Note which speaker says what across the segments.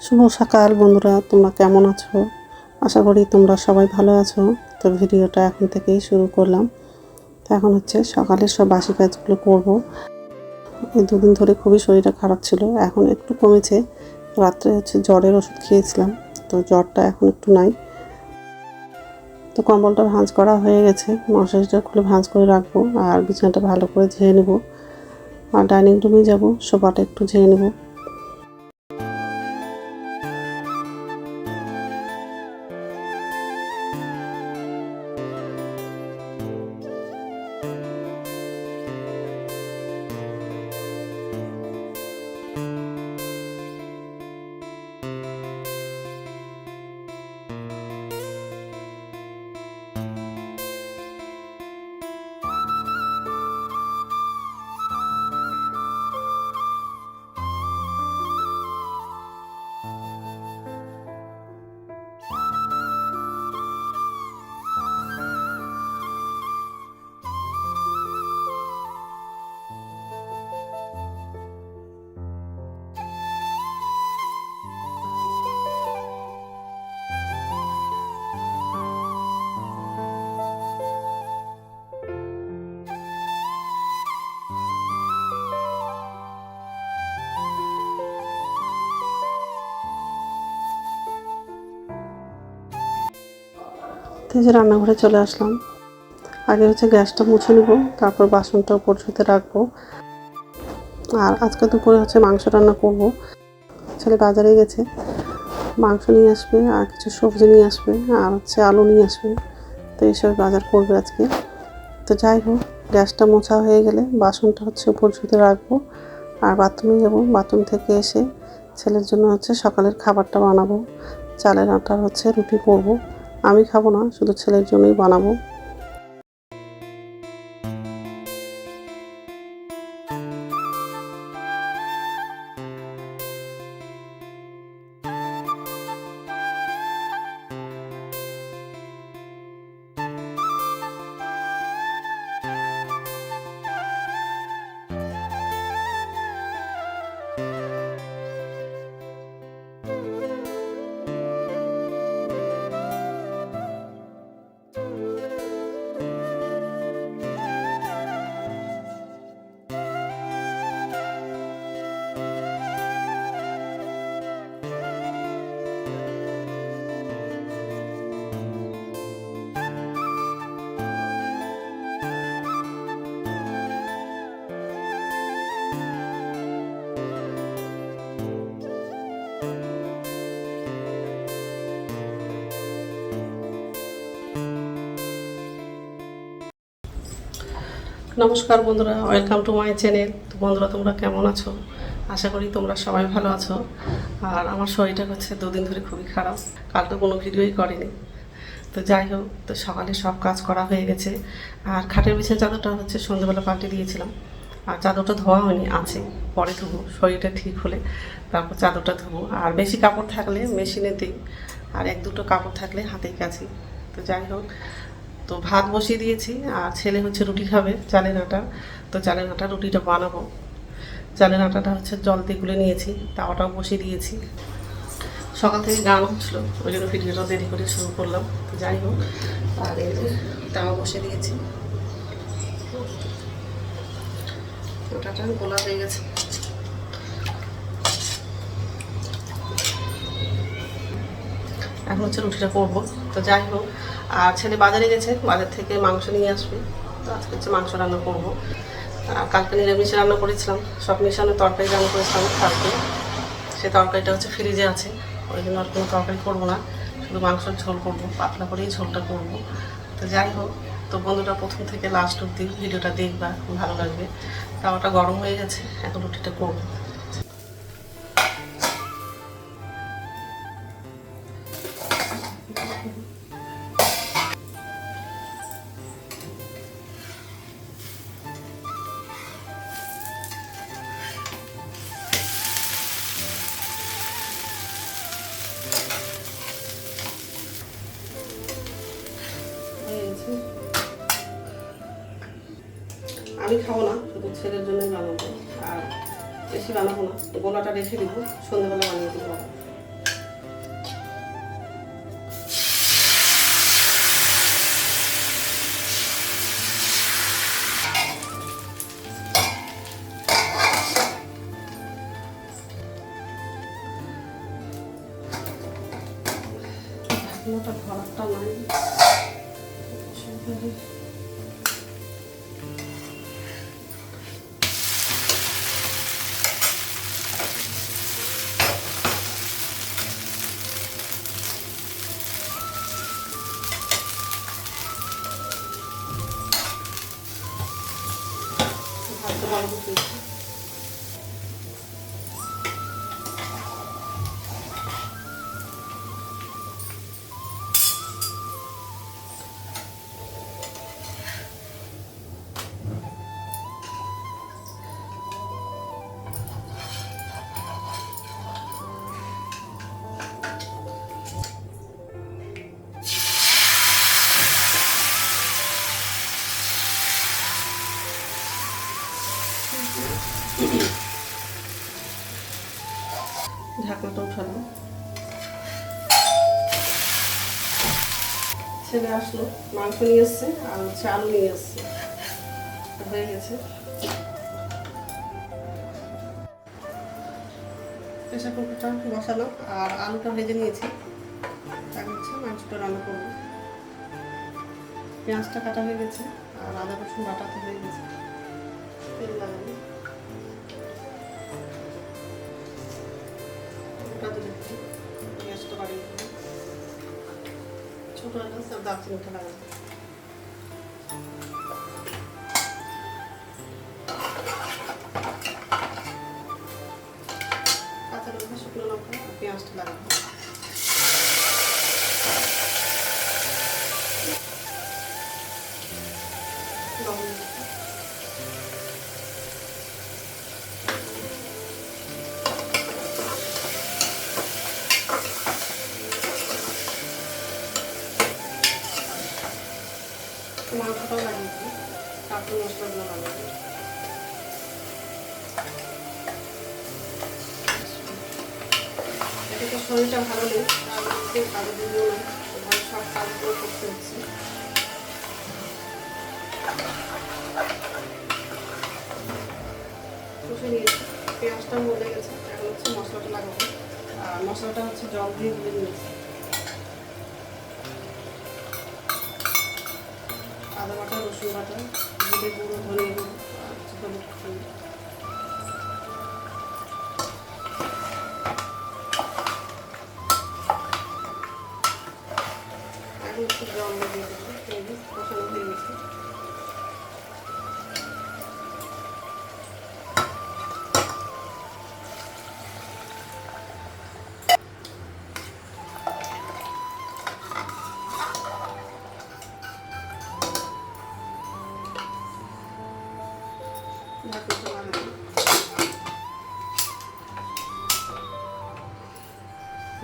Speaker 1: শুভ সকাল বন্ধুরা, তোমরা কেমন আছো? আশা করি তোমরা সবাই ভালো আছো। তো ভিডিওটা এখন থেকেই শুরু করলাম। তো এখন হচ্ছে সকালের সব বাসি কাজগুলো করব। এই দুদিন ধরে খুবই শরীরটা খারাপ ছিল, এখন একটু কমেছে। রাত্রে হচ্ছে জ্বরের ওষুধ খেয়েছিলাম, তো জ্বরটা এখন একটু নাই। তো কম্বলটা ভাঁজ করা হয়ে গেছে, মশারিটা খুলে ভাঁজ করে রাখবো, আর বিছানাটা ভালো করে ঝেড়ে নেব। আর ডাইনিং রুমে যাব, সোফাটা একটু ঝেড়ে নেব। যে রান্নাঘরে চলে আসলাম। আগে হচ্ছে গ্যাসটা মুছে নেব, তারপর বাসনটা উপর ধুতে রাখবো। আর আজকে দুপুরে হচ্ছে মাংস রান্না করব। ছেলে বাজারে গেছে, মাংস নিয়ে আসবে আর কিছু সবজি নিয়ে আসবে, আর হচ্ছে আলু নিয়ে আসবে। তো এইসব বাজার করবে আজকে। তো যাই হোক, গ্যাসটা মোছা হয়ে গেলে বাসনটা হচ্ছে উপর ধুতে রাখবো। আর বাথরুমে যাব, বাথরুম থেকে এসে ছেলের জন্য হচ্ছে সকালের খাবারটা বানাবো। চালের আটার হচ্ছে রুটি করব। আমি খাবো না, শুধু ছেলের জন্যই বানাবো। নমস্কার বন্ধুরা, ওয়েলকাম টু মাই চ্যানেল। তো বন্ধুরা, তোমরা কেমন আছো? আশা করি তোমরা সবাই ভালো আছো। আর আমার শরীরটা হচ্ছে দুদিন ধরে খুবই খারাপ, কালকে কোনো ভিডিওই করিনি। তো যাই হোক, তো সকালে সব কাজ করা হয়ে গেছে। আর খাটের বিছানা চাদরটা হচ্ছে সন্ধ্যাবেলা পাল্টে দিয়েছিলাম। আর চাদরটা ধোয়া হয়নি, আছে, পরে ধোবো, শরীরটা ঠিক হলে তারপর চাদরটা ধোবো। আর বেশি কাপড় থাকলে মেশিনে দিই, আর এক দুটো কাপড় থাকলে হাতেই কাছি। তো যাই হোক, তো ভাত বসিয়ে দিয়েছি, আর ছেলে হচ্ছে রুটি খাবে চালের আটা। তো চালের আটা রুটিটা বানাবো। চালের আটাটা হচ্ছে জল দিয়ে গুলে নিয়েছি, তাওয়াটাও বসিয়ে দিয়েছি। সকাল থেকে গান হচ্ছিল, ওই জন্য ভিডিওটা দেরি করে শুরু করলাম। তো যাই হোক, আর এই তাওয়া বসিয়ে দিয়েছি, আটাটা গোলা হয়ে গেছে। এখন হচ্ছে রুটিটা করবো। তো যাই হোক, আর ছেলে বাজারে গেছে, বাজার থেকে মাংস নিয়ে আসবে। তো আজকে হচ্ছে মাংস রান্না করবো। আর কালকে নিরামিষ রান্না করেছিলাম, সব মিশানো তরকারি রান্না করেছিলাম কালকে। সে তরকারিটা হচ্ছে ফ্রিজে আছে, ওই জন্য আর কোনো তরকারি করবো না, শুধু মাংসের ঝোল করবো, পাতলা করেই ঝোলটা করবো। তো যাই হোক, তো বন্ধুরা প্রথম থেকে লাস্ট অব্দি ভিডিওটা দেখবা, ভালো লাগবে। তাওয়াটা গরম হয়ে গেছে, এখন রুটিটা করবো। আমি খাবো না, শুধু ছেলের জন্যই বানাবো। আর বেশি বানাবো না, গোলাটা রেখে দিব, সন্ধ্যাবেলা বানিয়ে দিব। মশলাটা ভরাটা নাই। ঢাকনাটা উঠানো, ছেলে আসলো, মাংস নিয়ে এসছে আর হচ্ছে আলু নিয়ে এসছে, হয়ে গেছে। প্রেসার কুকারটা বসানো আর আলুটা ভেজে নিয়েছি, এখন হচ্ছে মাংসটা রান্না করবো। পেঁয়াজটা কাটা হয়ে গেছে আর আদা রসুন বাটাতে হয়ে গেছে। তেল লাগানো, গ্যাসটা বাড়িয়ে দেবো, ছোটো এলাচ আর দারচিনিটা লাগাবো। কাঁচা লঙ্কা, শুকনো লঙ্কা আর পেঁয়াজটা লাগাবো। মাংসটাও লাগিয়েছি, তারপর মশলাগুলো লাগাবো। এটা তো শরীরটা ভালো নেই, তার মধ্যে কাজের জন্য সব কাজগুলো করতে হচ্ছে। কষে নিয়েছি, পেঁয়াজটা মরে গেছে, এখন হচ্ছে মশলাটা লাগাবো। আর মশলাটা হচ্ছে জল দিয়ে গুলে নিয়েছি। আদা বাটা, রসুন বাটা, জিরে গুঁড়ো, ধনে গুঁড়ো আর হলুদ গুঁড়ো। এখন একটু জল দিয়ে দেবো, কষানো হয়ে গেছে।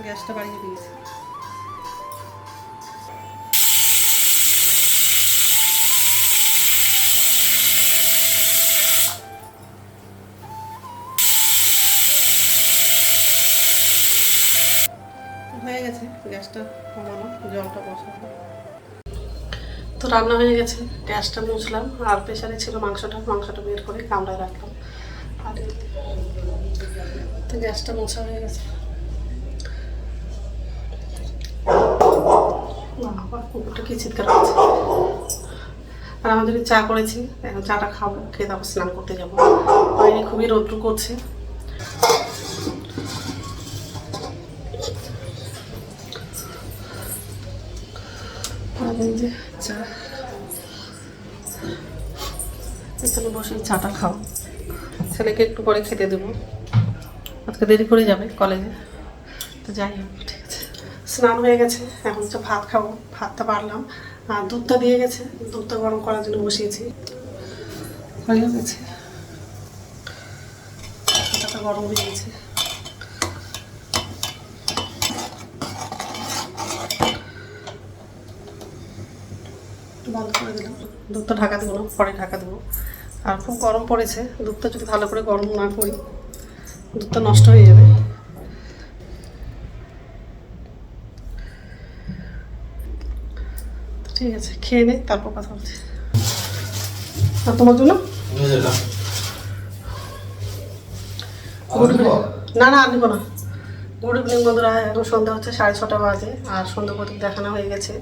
Speaker 1: গ্যাসটা বাড়িয়ে দিয়েছি। হয়ে গেছে, গ্যাসটা কমানো, জলটা বসানো। তো রান্না হয়ে গেছে, গ্যাসটা মুছলাম আর প্রেশারে ছিল মাংসটা বের করে কামড়ায় রাখলাম। আর তো গ্যাসটা মোছা হয়ে গেছে। কুকুরটা কি চিৎকার করছে। আর আমাদের চা করেছি, এখন চাটা খাবো, খেয়ে তারপর স্নান করতে যাবো। বাইরে খুবই রৌদ্র করছে। চা এখানে বসে চাটা খাও, ছেলেকে একটু পরে খেতে দেবো, আজকে দেরি করে যাবে কলেজে। তো যাই হোক, ঠিক আছে। স্নান হয়ে গেছে, এখন হচ্ছে ভাত খাবো। ভাতটা বাড়লাম আর দুধটা দিয়ে গেছে, দুধটা গরম করার জন্য বসিয়েছি। হয়ে গেছে, ভাতটা গরম হয়ে গেছে। বন্ধ করে দিলাম, দুধটা ঢাকা দেবো না, পরে ঢাকা দেবো। আর খুব গরম পড়েছে, দুধটা যদি ভালো করে গরম না করি দুধটা নষ্ট হয়ে যাবে। ঠিক আছে, খেয়ে নে, তারপর কথা বলছি। আর তোমার জন্য না না আর নিবো না, গুড ইভিনিং বন্ধুরা, এখন সন্ধ্যা হচ্ছে 6:30 বাজে আর সন্ধ্যা প্রদীপ দেখানো হয়ে গেছে।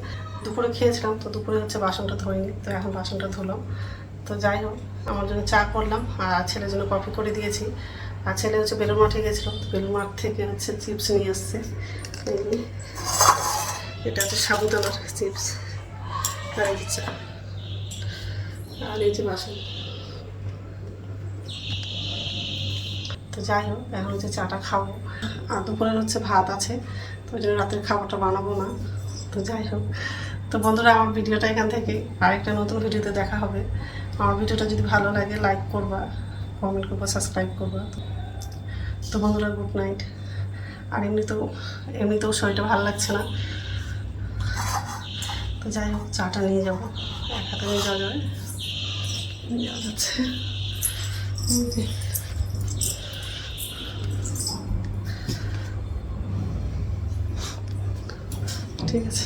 Speaker 1: দুপুরে খেয়েছিলাম, তো দুপুরে হচ্ছে বাসনটা ধোয়নি, তো এখন বাসনটা ধুলাম। তো যাই হোক, আমার জন্য চা করলাম আর ছেলের জন্য কফি করে দিয়েছি। আর ছেলে হচ্ছে বেলুর মাঠে গেছিলো, তো বেলুর মাঠ থেকে হচ্ছে চিপস নিয়ে আসছে। এটা হচ্ছে সাবুদানার চিপস আর এই যে চা আর এই যে বাসন। তো যাই হোক, এখন হচ্ছে চাটা খাবো আর দুপুরের হচ্ছে ভাত আছে, তো ওই জন্য রাতের খাবারটা বানাবো না। তো যাই হোক, তো বন্ধুরা আমার ভিডিওটা এখান থেকে আরেকটা নতুন ভিডিওতে দেখা হবে। আমার ভিডিওটা যদি ভালো লাগে লাইক করবা, কমেন্ট করবা, সাবস্ক্রাইব করবা। তো বন্ধুরা গুড নাইট। আর এমনিতেও শরীরটা ভালো লাগছে না, তো যাই হোক চাটা নিয়ে যাবো, এক হাতে নিয়ে যাওয়া যাবে, যাওয়া যাচ্ছে। ঠিক আছে।